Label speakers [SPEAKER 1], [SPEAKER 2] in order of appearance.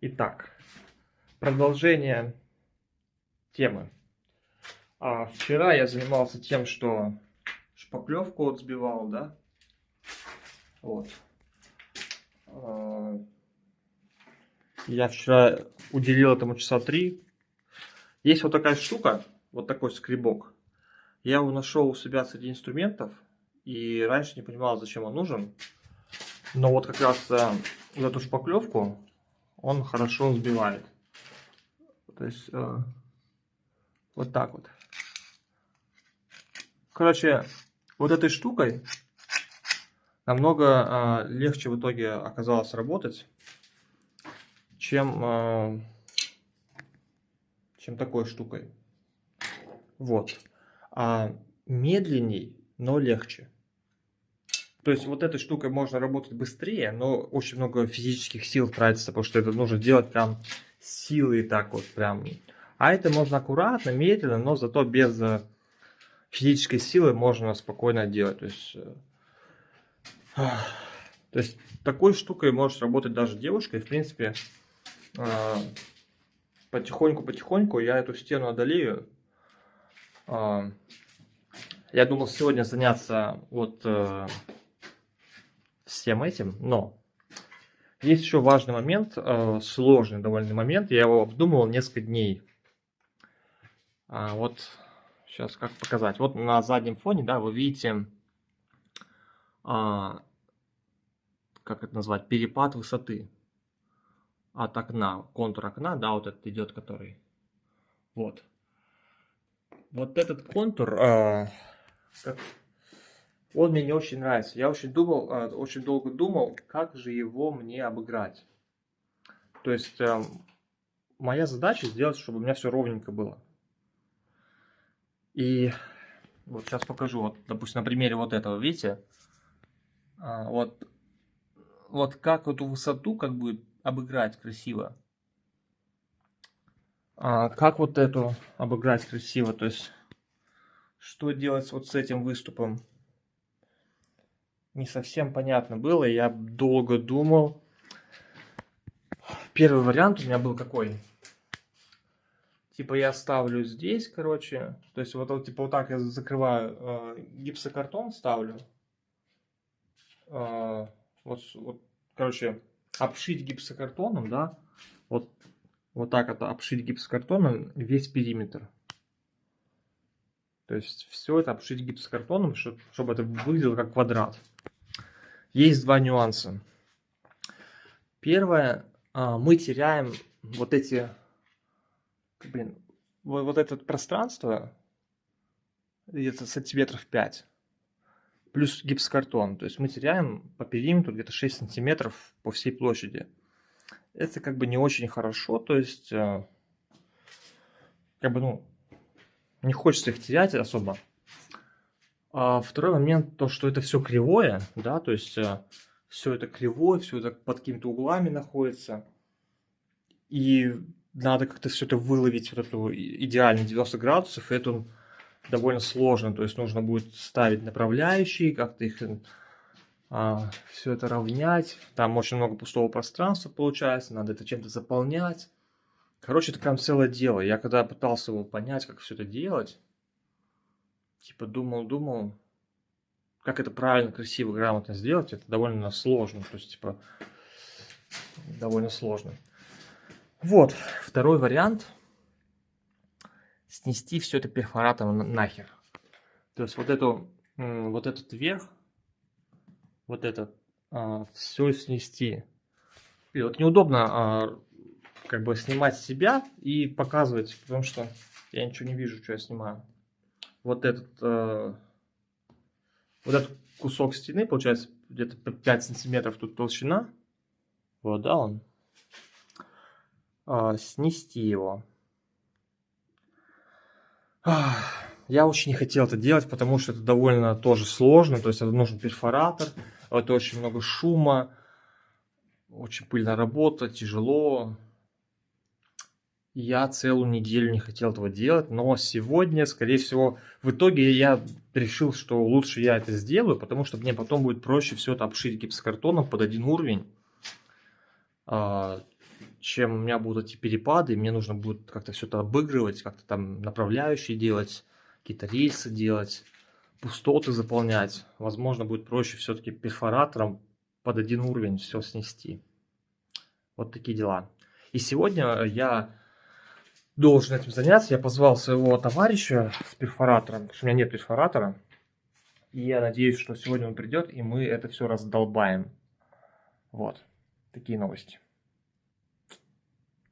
[SPEAKER 1] Итак, продолжение темы. Вчера я занимался тем, что шпаклевку вот сбивал, да? Вот. Я вчера уделил этому часа 3. Есть вот такая штука, вот такой скребок. Я его нашел у себя среди инструментов и раньше не понимал, зачем он нужен. Но вот как раз вот эту шпаклевку он хорошо сбивает. То есть вот так вот. Короче, вот этой штукой намного легче в итоге оказалось работать, чем такой штукой. Вот. Медленней, но легче. То есть вот этой штукой можно работать быстрее, но очень много физических сил тратится, потому что это нужно делать прям силой так вот прям. А это можно аккуратно, медленно, но зато без физической силы можно спокойно делать. То есть такой штукой может работать даже девушка. И в принципе потихоньку я эту стену одолею. Я думал сегодня заняться вот всем этим, но есть еще важный момент, сложный довольно момент. Я его обдумывал несколько дней. Вот сейчас как показать. Вот на заднем фоне, да, вы видите, как это назвать, перепад высоты от окна, контур окна, да, вот этот идет, который. Вот. Вот этот контур, он мне не очень нравится. Я очень долго думал, как же его мне обыграть. То есть моя задача сделать, чтобы у меня все ровненько было. И вот сейчас покажу, вот, допустим, на примере вот этого, видите, вот как эту высоту как бы обыграть красиво. Как вот эту обыграть красиво, то есть что делать вот с этим выступом, не совсем понятно было, я долго думал. Первый вариант у меня был какой? Типа я ставлю здесь, короче, то есть вот типа вот так я закрываю, гипсокартон ставлю, вот, короче, обшить гипсокартоном, да, вот так это обшить гипсокартоном весь периметр. То есть все это обшить гипсокартоном, чтобы это выглядело как квадрат. Есть два нюанса. Первое, мы теряем вот эти, вот это пространство, где-то сантиметров 5, плюс гипсокартон. То есть мы теряем по периметру где-то 6 сантиметров по всей площади. Это как бы не очень хорошо, то есть как бы, ну, не хочется их терять особо. Второй момент, то, что это все кривое, да, то есть все это кривое, все это под какими-то углами находится. И надо как-то все это выловить, вот эту идеально 90 градусов, и это довольно сложно. То есть нужно будет ставить направляющие, как-то их все это равнять. Там очень много пустого пространства получается, надо это чем-то заполнять. Короче, это прям целое дело. Я когда пытался его понять, как все это делать, типа думал, как это правильно, красиво, грамотно сделать, это довольно сложно. То есть, типа, довольно сложно. Вот, второй вариант. Снести все это перфоратом нахер. То есть вот этот верх, вот этот, все снести. И вот неудобно как бы снимать себя и показывать, потому что я ничего не вижу, что я снимаю. Вот этот кусок стены, получается, где-то 5 сантиметров тут толщина. Вот, да, он. Снести его. Я очень не хотел это делать, потому что это довольно тоже сложно. То есть это нужен перфоратор, это очень много шума, очень пыльная работа, тяжело. Я целую неделю не хотел этого делать, но сегодня, скорее всего, в итоге я решил, что лучше я это сделаю, потому что мне потом будет проще все это обшить гипсокартоном под один уровень. чем у меня будут эти перепады, мне нужно будет как-то все это обыгрывать, как-то там направляющие делать, какие-то рельсы делать, пустоты заполнять. Возможно, будет проще все-таки перфоратором под один уровень все снести. Вот такие дела. И сегодня я должен этим заняться. Я позвал своего товарища с перфоратором, потому что у меня нет перфоратора. И я надеюсь, что сегодня он придет, и мы это все раздолбаем. Вот. Такие новости.